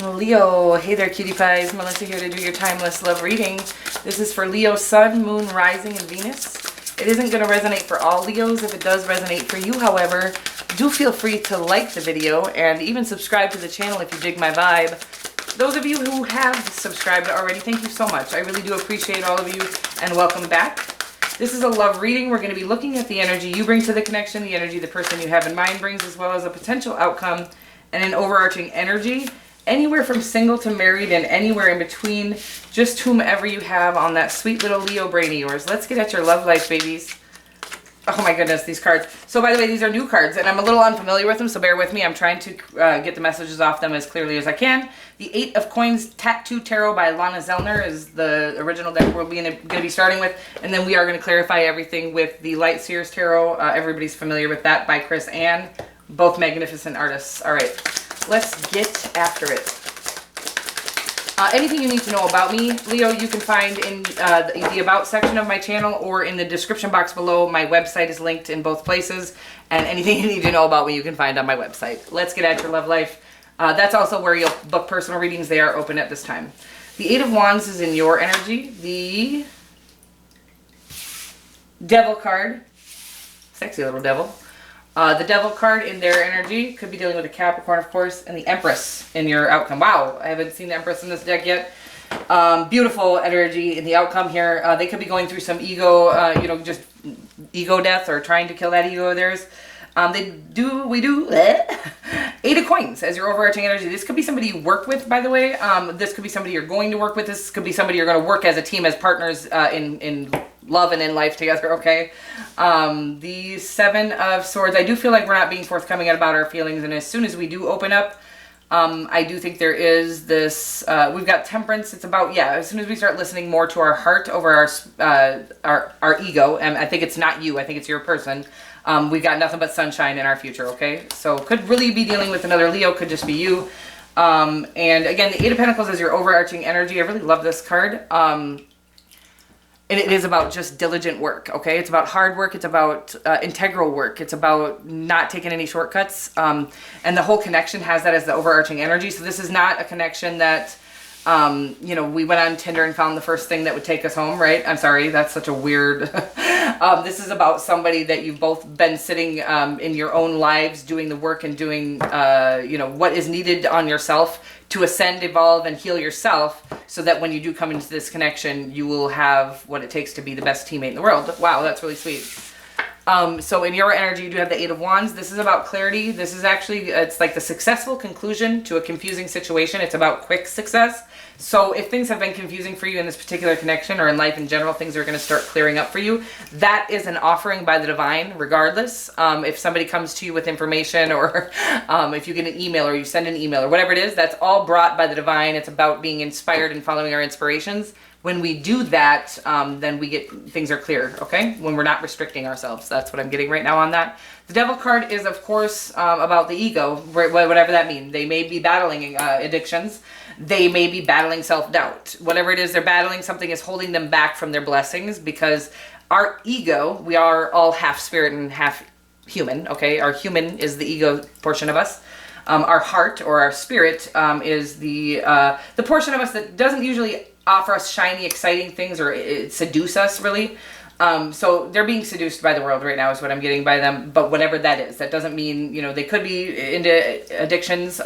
Leo, hey there cutie pies. Melissa here to do your timeless love reading. This is for Leo, Sun, Moon, Rising, and Venus. It isn't going to resonate for all Leos. If it does resonate for you, however, do feel free to like the video and even subscribe to the channel if you dig my vibe. Those of you who have subscribed already, thank you so much. I really do appreciate all of you and welcome back. This is a love reading. We're going to be looking at the energy you bring to the connection, the energy the person you have in mind brings, as well as a potential outcome and an overarching energy. Anywhere from single to married and anywhere in between, just whomever you have on that sweet little Leo brain of yours. Let's get at your love life, babies. Oh my goodness, these cards. So by the way, these are new cards and I'm a little unfamiliar with them, so bear with me. I'm trying to get the messages off them as clearly as I can. The Eight of Coins Tattoo Tarot by Lana Zellner is the original deck we're going to be starting with. And then we are going to clarify everything with the Light Seers Tarot. Everybody's familiar with that, by Chris Ann. Both magnificent artists. All right, let's get after it. Anything you need to know about me, Leo, you can find in the About section of my channel or in the description box below. My website is linked in both places. And anything you need to know about me, you can find on my website. Let's get at your love life. That's also where you'll book personal readings. They are open at this time. The Eight of Wands is in your energy. The Devil card. Sexy little devil. The Devil card in their energy could be dealing with a Capricorn, of course, and the Empress in your outcome. Wow, I haven't seen the Empress in this deck yet. Beautiful energy in the outcome here. They could be going through some ego, just ego death or trying to kill that ego of theirs. Eight of Coins as your overarching energy. This could be somebody you work with, by the way. This could be somebody you're going to work with. This could be somebody you're going to work as a team, as partners in love and in life together, okay? The Seven of Swords. I do feel like we're not being forthcoming about our feelings, and as soon as we do open up, I do think there is this, we've got Temperance. It's about, as soon as we start listening more to our heart over our ego, and I think it's not you, I think it's your person, we've got nothing but sunshine in our future, okay? So could really be dealing with another Leo, could just be you. And again, the Eight of Pentacles is your overarching energy. I really love this card. And it is about just diligent work, okay? It's about hard work. It's about integral work. It's about not taking any shortcuts. And the whole connection has that as the overarching energy. So this is not a connection that, we went on Tinder and found the first thing that would take us home, right? I'm sorry, that's such a weird... this is about somebody that you've both been sitting in your own lives doing the work and doing, what is needed on yourself to ascend, evolve, and heal yourself, so that when you do come into this connection, you will have what it takes to be the best teammate in the world. Wow, that's really sweet. So in your energy, you do have the Eight of Wands. This is about clarity. This is actually, it's like the successful conclusion to a confusing situation. It's about quick success. So if things have been confusing for you in this particular connection or in life in general, things are going to start clearing up for you. That is an offering by the divine, regardless. If somebody comes to you with information, or if you get an email or you send an email or whatever it is, that's all brought by the divine. It's about being inspired and following our inspirations. When we do that, then things are clear, okay? When we're not restricting ourselves. That's what I'm getting right now on that. The Devil card is, of course, about the ego, whatever that means. They may be battling addictions. They may be battling self-doubt. Whatever it is they're battling, something is holding them back from their blessings, because our ego, we are all half spirit and half human, okay? Our human is the ego portion of us. Our heart, or our spirit, is the portion of us that doesn't usually offer us shiny, exciting things or seduce us, really. So they're being seduced by the world right now is what I'm getting by them. But whatever that is, that doesn't mean, they could be into addictions,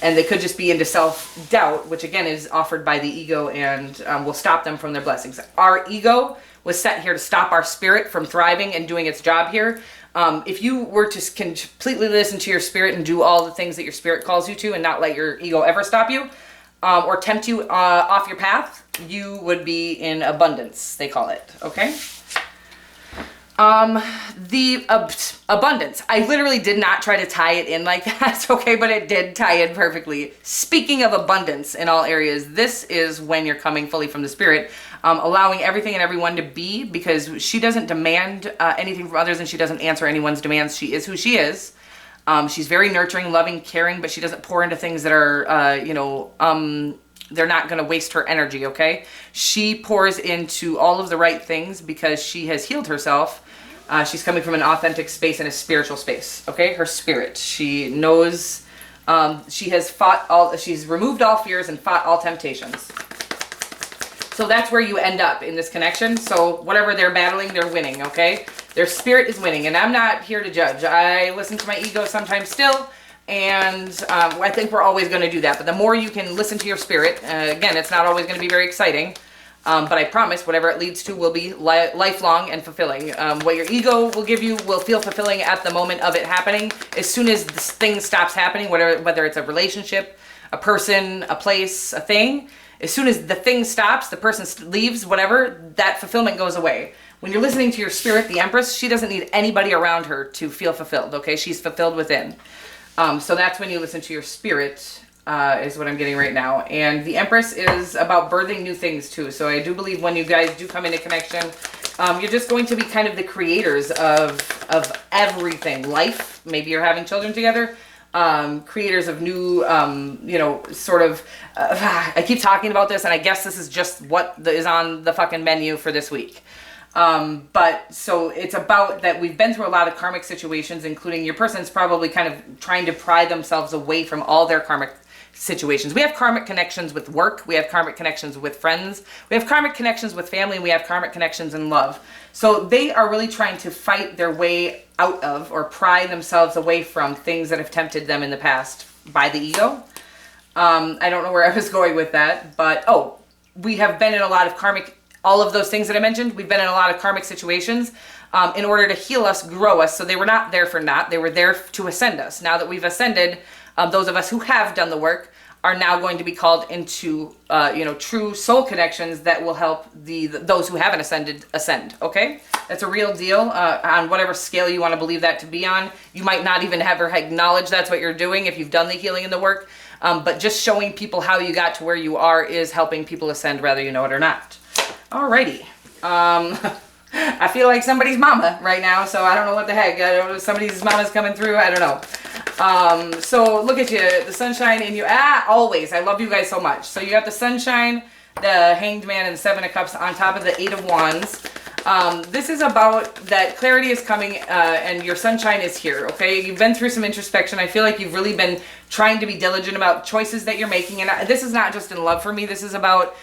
and they could just be into self-doubt, which again is offered by the ego and will stop them from their blessings. Our ego was set here to stop our spirit from thriving and doing its job here. If you were to completely listen to your spirit and do all the things that your spirit calls you to and not let your ego ever stop you, or tempt you off your path, you would be in abundance, they call it, okay? The abundance. I literally did not try to tie it in like that, okay, but it did tie in perfectly. Speaking of abundance in all areas, this is when you're coming fully from the spirit, allowing everything and everyone to be, because she doesn't demand anything from others, and she doesn't answer anyone's demands. She is who she is. She's very nurturing, loving, caring, but she doesn't pour into things that are, they're not going to waste her energy, okay? She pours into all of the right things because she has healed herself. She's coming from an authentic space and a spiritual space, okay? Her spirit. She knows She's removed all fears and fought all temptations. So that's where you end up in this connection. So whatever they're battling, they're winning, okay? Their spirit is winning, and I'm not here to judge. I listen to my ego sometimes still, and I think we're always going to do that. But the more you can listen to your spirit, again, it's not always going to be very exciting, but I promise whatever it leads to will be lifelong and fulfilling. What your ego will give you will feel fulfilling at the moment of it happening. As soon as this thing stops happening, whether it's a relationship, a person, a place, a thing, as soon as the thing stops, the person leaves, whatever, that fulfillment goes away. When you're listening to your spirit, the Empress, she doesn't need anybody around her to feel fulfilled, okay? She's fulfilled within. So that's when you listen to your spirit, is what I'm getting right now. And the Empress is about birthing new things too. So I do believe when you guys do come into connection, you're just going to be kind of the creators of everything. Life, maybe you're having children together. Creators of new, I keep talking about this, and I guess this is just what is on the fucking menu for this week. But so it's about that we've been through a lot of karmic situations, including your person's probably kind of trying to pry themselves away from all their karmic situations. We have karmic connections with work. We have karmic connections with friends. We have karmic connections with family. And we have karmic connections in love. So they are really trying to fight their way out of or pry themselves away from things that have tempted them in the past by the ego. I don't know where I was going with that, but we have been in a lot of karmic, all of those things that I mentioned, we've been in a lot of karmic situations in order to heal us, grow us. So they were not there for naught. They were there to ascend us. Now that we've ascended, those of us who have done the work are now going to be called into, true soul connections that will help those who haven't ascend, okay? That's a real deal on whatever scale you want to believe that to be on. You might not even ever acknowledge that's what you're doing if you've done the healing and the work, but just showing people how you got to where you are is helping people ascend whether you know it or not. Alrighty. I feel like somebody's mama right now, so I don't know what the heck. I don't know if somebody's mama's coming through. I don't know. So look at you, the sunshine in you. Always. I love you guys so much. So you got the sunshine, the Hanged Man, and the Seven of Cups on top of the Eight of Wands. This is about that clarity is coming and your sunshine is here, okay? You've been through some introspection. I feel like you've really been trying to be diligent about choices that you're making. And this is not just in love for me. This is about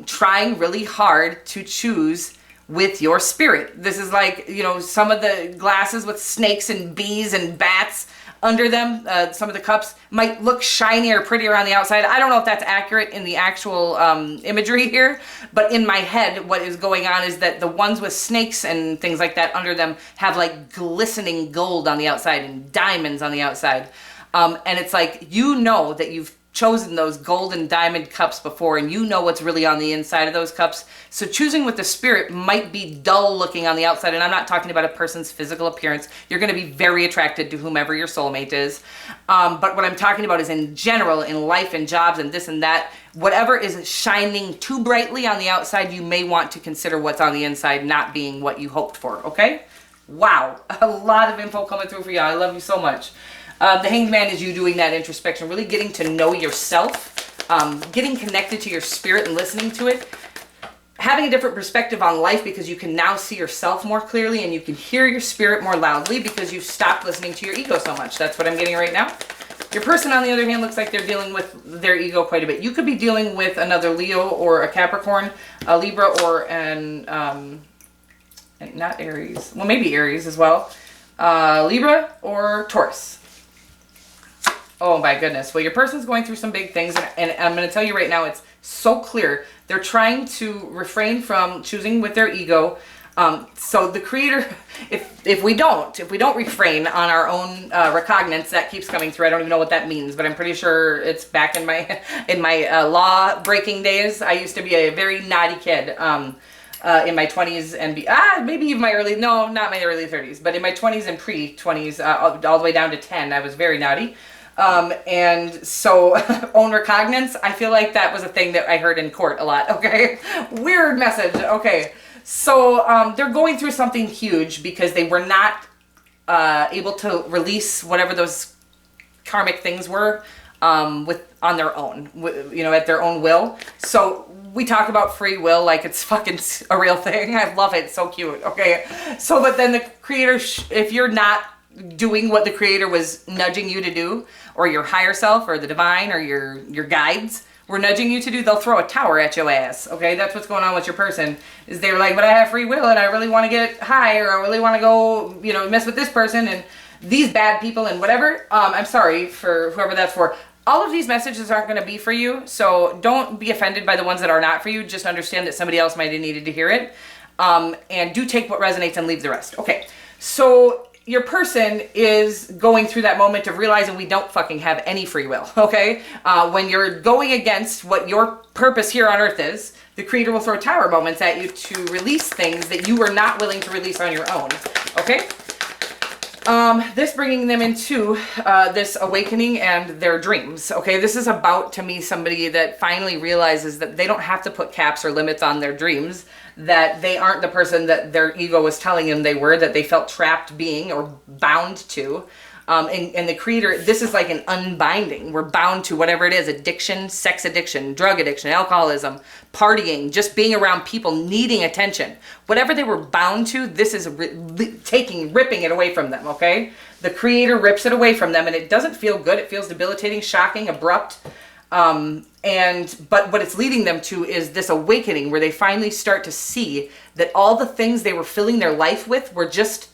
trying really hard to choose with your spirit. This is like, some of the glasses with snakes and bees and bats under them. Some of the cups might look shinier, prettier on the outside. I don't know if that's accurate in the actual imagery here, but in my head, what is going on is that the ones with snakes and things like that under them have like glistening gold on the outside and diamonds on the outside. And it's like, that you've chosen those golden diamond cups before, and you know what's really on the inside of those cups. So choosing with the spirit might be dull looking on the outside, and I'm not talking about a person's physical appearance. You're going to be very attracted to whomever your soulmate is. But what I'm talking about is in general, in life and jobs and this and that, whatever is shining too brightly on the outside, you may want to consider what's on the inside not being what you hoped for, okay? Wow, a lot of info coming through for you. I love you so much. The Hanged Man is you doing that introspection, really getting to know yourself, getting connected to your spirit and listening to it, having a different perspective on life because you can now see yourself more clearly and you can hear your spirit more loudly because you've stopped listening to your ego so much. That's what I'm getting right now. Your person, on the other hand, looks like they're dealing with their ego quite a bit. You could be dealing with another Leo or a Capricorn, a Libra, or not Aries. Well, maybe Aries as well. Libra or Taurus. Oh my goodness. Well, your person's going through some big things, and I'm going to tell you right now, it's so clear. They're trying to refrain from choosing with their ego. So the creator, if we don't refrain on our own recognizance, that keeps coming through. I don't even know what that means, but I'm pretty sure it's back in my law breaking days. I used to be a very naughty kid. In my 20s and maybe even not my early 30s, but in my 20s and pre-20s, all the way down to 10, I was very naughty. And so own recognizance, I feel like that was a thing that I heard in court a lot. Okay. Weird message. Okay. So, they're going through something huge because they were not, able to release whatever those karmic things were, on their own, at their own will. So we talk about free will like it's fucking a real thing. I love it. It's so cute. Okay. So, but then the creator, if you're not doing what the creator was nudging you to do, or your higher self or the divine or your guides were nudging you to do, they'll throw a tower at your ass. Okay, that's what's going on with your person, is they're like, but I have free will and I really want to get high, or I really want to go, you know, mess with this person and these bad people and whatever. I'm sorry for whoever that's for. All of these messages aren't going to be for you, so don't be offended by the ones that are not for you. Just understand that somebody else might have needed to hear it. And do take what resonates and leave the rest. Okay, so your person is going through that moment of realizing we don't fucking have any free will, okay? When you're going against what your purpose here on earth is, the creator will throw tower moments at you to release things that you were not willing to release on your own, okay? This bringing them into this awakening and their dreams. Okay, this is about, to me, somebody that finally realizes that they don't have to put caps or limits on their dreams, that they aren't the person that their ego was telling them they were, that they felt trapped being or bound to. And the creator, this is like an unbinding. We're bound to whatever it is: addiction, sex addiction, drug addiction, alcoholism, partying, just being around people, needing attention. Whatever they were bound to, this is ripping it away from them, okay? The creator rips it away from them, and it doesn't feel good. It feels debilitating, shocking, abrupt. But what it's leading them to is this awakening where they finally start to see that all the things they were filling their life with were just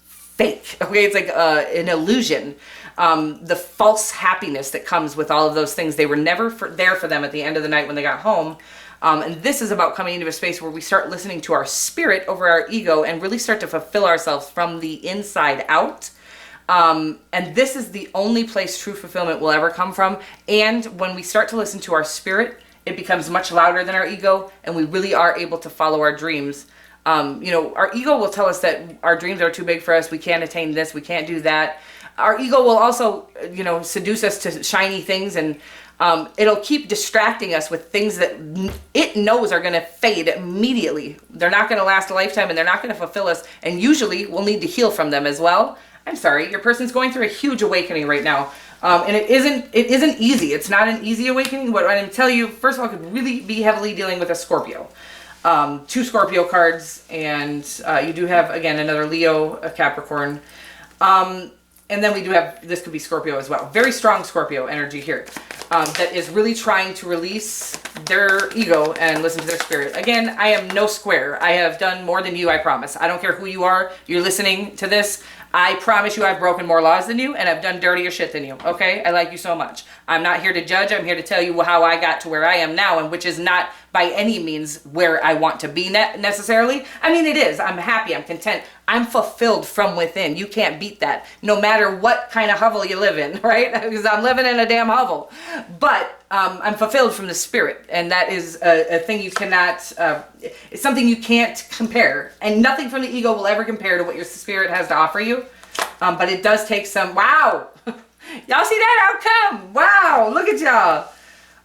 fake. Okay, it's like an illusion. The false happiness that comes with all of those things, they were never there for them at the end of the night when they got home. And this is about coming into a space where we start listening to our spirit over our ego and really start to fulfill ourselves from the inside out. And this is the only place true fulfillment will ever come from. And when we start to listen to our spirit, it becomes much louder than our ego, and we really are able to follow our dreams. You know, our ego will tell us that our dreams are too big for us. We can't attain this. We can't do that. Our ego will also, you know, seduce us to shiny things, and it'll keep distracting us with things that it knows are going to fade immediately. They're not going to last a lifetime, and they're not going to fulfill us. And usually we'll need to heal from them as well. I'm sorry, your person's going through a huge awakening right now. And it isn't easy. It's not an easy awakening. What I'm going to tell you, first of all, could really be heavily dealing with a Scorpio. 2 Scorpio cards, and you do have, again, another Leo, a Capricorn. And then we do have, this could be Scorpio as well. Very strong Scorpio energy here. That is really trying to release their ego and listen to their spirit. Again, I am no square. I have done more than you, I promise. I don't care who you are. You're listening to this. I promise you I've broken more laws than you, and I've done dirtier shit than you, okay? I like you so much. I'm not here to judge. I'm here to tell you how I got to where I am now, and which is not by any means where I want to be necessarily. I mean, it is. I'm happy. I'm content. I'm fulfilled from within. You can't beat that, no matter what kind of hovel you live in, right? Because I'm living in a damn hovel. But I'm fulfilled from the spirit, and that is a thing you cannot, it's something you can't compare, and nothing from the ego will ever compare to what your spirit has to offer you. But it does take some, wow, y'all see that outcome? Wow, look at y'all.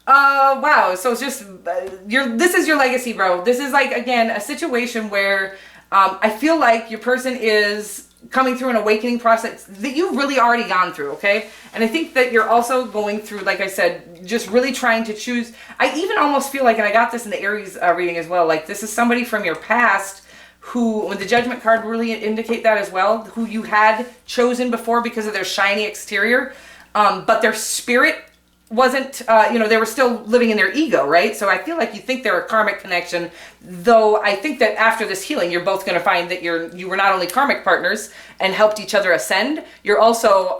Wow, so it's just, this is your legacy, bro. This is like, again, a situation where I feel like your person is coming through an awakening process that you've really already gone through, okay? And I think that you're also going through, like I said, just really trying to choose. I even almost feel like, and I got this in the Aries reading as well, like this is somebody from your past who, when the Judgment card really indicate that as well, who you had chosen before because of their shiny exterior, but their spirit wasn't, you know, they were still living in their ego, right? So I feel like you think they're a karmic connection, though I think that after this healing, you're both going to find that you were not only karmic partners and helped each other ascend, you're also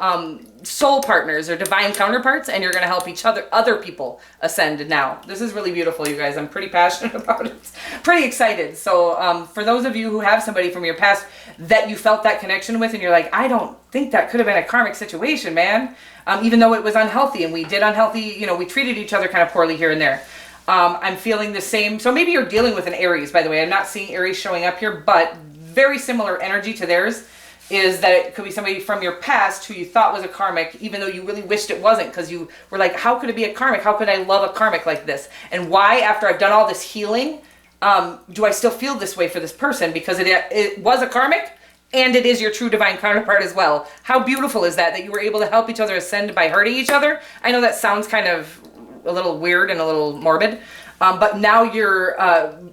soul partners or divine counterparts, and you're going to help other people ascend now. This is really beautiful, you guys. I'm pretty passionate about it. Pretty excited. So for those of you who have somebody from your past that you felt that connection with, and you're like, I don't think that could have been a karmic situation, man. Even though it was unhealthy, and we did unhealthy, you know, we treated each other kind of poorly here and there. I'm feeling the same. So maybe you're dealing with an Aries, by the way. I'm not seeing Aries showing up here, but very similar energy to theirs is that it could be somebody from your past who you thought was a karmic, even though you really wished it wasn't, because you were like, how could it be a karmic? How could I love a karmic like this? And why, after I've done all this healing, do I still feel this way for this person? Because it was a karmic, and it is your true divine counterpart as well. How beautiful is that you were able to help each other ascend by hurting each other? I know that sounds kind of a little weird and a little morbid, But now you're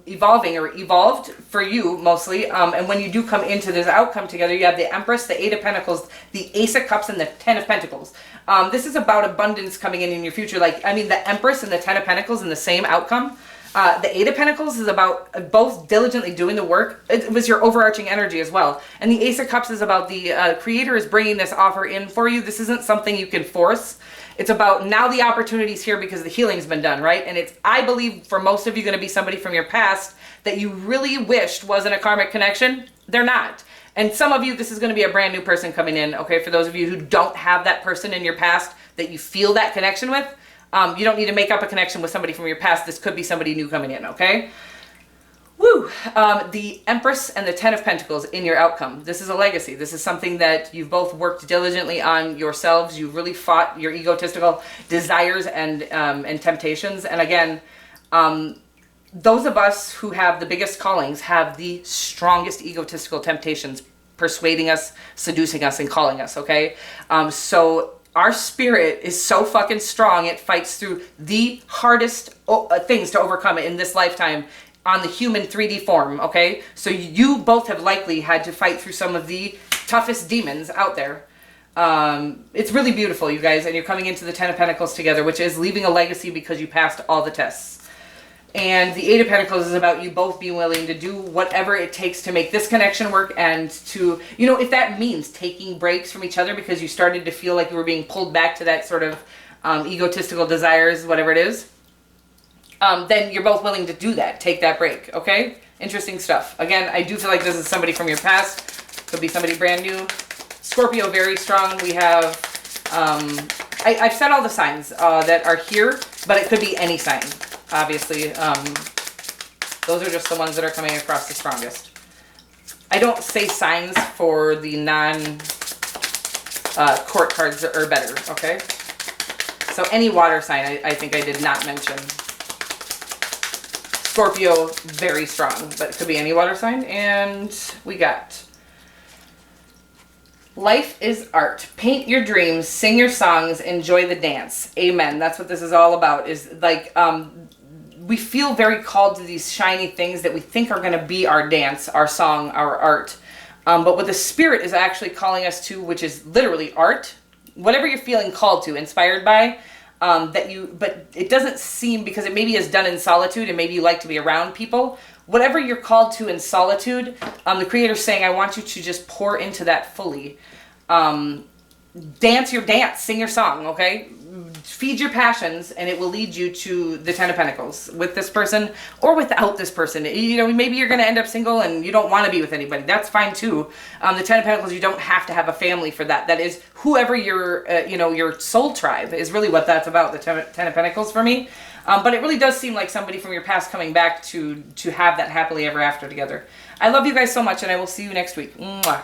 evolving or evolved for you mostly. And when you do come into this outcome together, you have the Empress, the Eight of Pentacles, the Ace of Cups, and the Ten of Pentacles. This is about abundance coming in your future. Like, I mean, the Empress and the Ten of Pentacles in the same outcome. The Eight of Pentacles is about both diligently doing the work. It was your overarching energy as well. And the Ace of Cups is about the Creator is bringing this offer in for you. This isn't something you can force. It's about now the opportunity's here because the healing's been done, right? And it's, I believe, for most of you going to be somebody from your past that you really wished wasn't a karmic connection. They're not. And some of you, this is going to be a brand new person coming in, okay? For those of you who don't have that person in your past that you feel that connection with, you don't need to make up a connection with somebody from your past. This could be somebody new coming in, okay? Woo! The Empress and the Ten of Pentacles in your outcome. This is a legacy. This is something that you've both worked diligently on yourselves. You've really fought your egotistical desires and temptations. And again, those of us who have the biggest callings have the strongest egotistical temptations persuading us, seducing us, and calling us, okay? So our spirit is so fucking strong, it fights through the hardest things to overcome in this lifetime on the human 3D form, okay? So you both have likely had to fight through some of the toughest demons out there. It's really beautiful, you guys, and you're coming into the Ten of Pentacles together, which is leaving a legacy because you passed all the tests. And the Eight of Pentacles is about you both being willing to do whatever it takes to make this connection work and to, you know, if that means taking breaks from each other because you started to feel like you were being pulled back to that sort of egotistical desires, whatever it is, then you're both willing to do that. Take that break, okay? Interesting stuff. Again, I do feel like this is somebody from your past. Could be somebody brand new. Scorpio, very strong. We have, I've said all the signs that are here, but it could be any sign. Obviously, those are just the ones that are coming across the strongest. I don't say signs for the non-court cards are better, okay? So any water sign, I think I did not mention. Scorpio, very strong, but it could be any water sign. And we got life is art. Paint your dreams, sing your songs, enjoy the dance. Amen. That's what this is all about, is like, we feel very called to these shiny things that we think are going to be our dance, our song, our art. But what the Spirit is actually calling us to, which is literally art, whatever you're feeling called to, inspired by, but it doesn't seem, because it maybe is done in solitude and maybe you like to be around people. Whatever you're called to in solitude, the Creator's saying, I want you to just pour into that fully. Dance your dance, sing your song, okay? Feed your passions, and it will lead you to the Ten of Pentacles with this person or without this person. You know, maybe you're going to end up single and you don't want to be with anybody. That's fine too. The Ten of Pentacles, you don't have to have a family for that. That is whoever your, your soul tribe is really what that's about, the Ten of Pentacles for me. But it really does seem like somebody from your past coming back to have that happily ever after together. I love you guys so much, and I will see you next week. Mwah.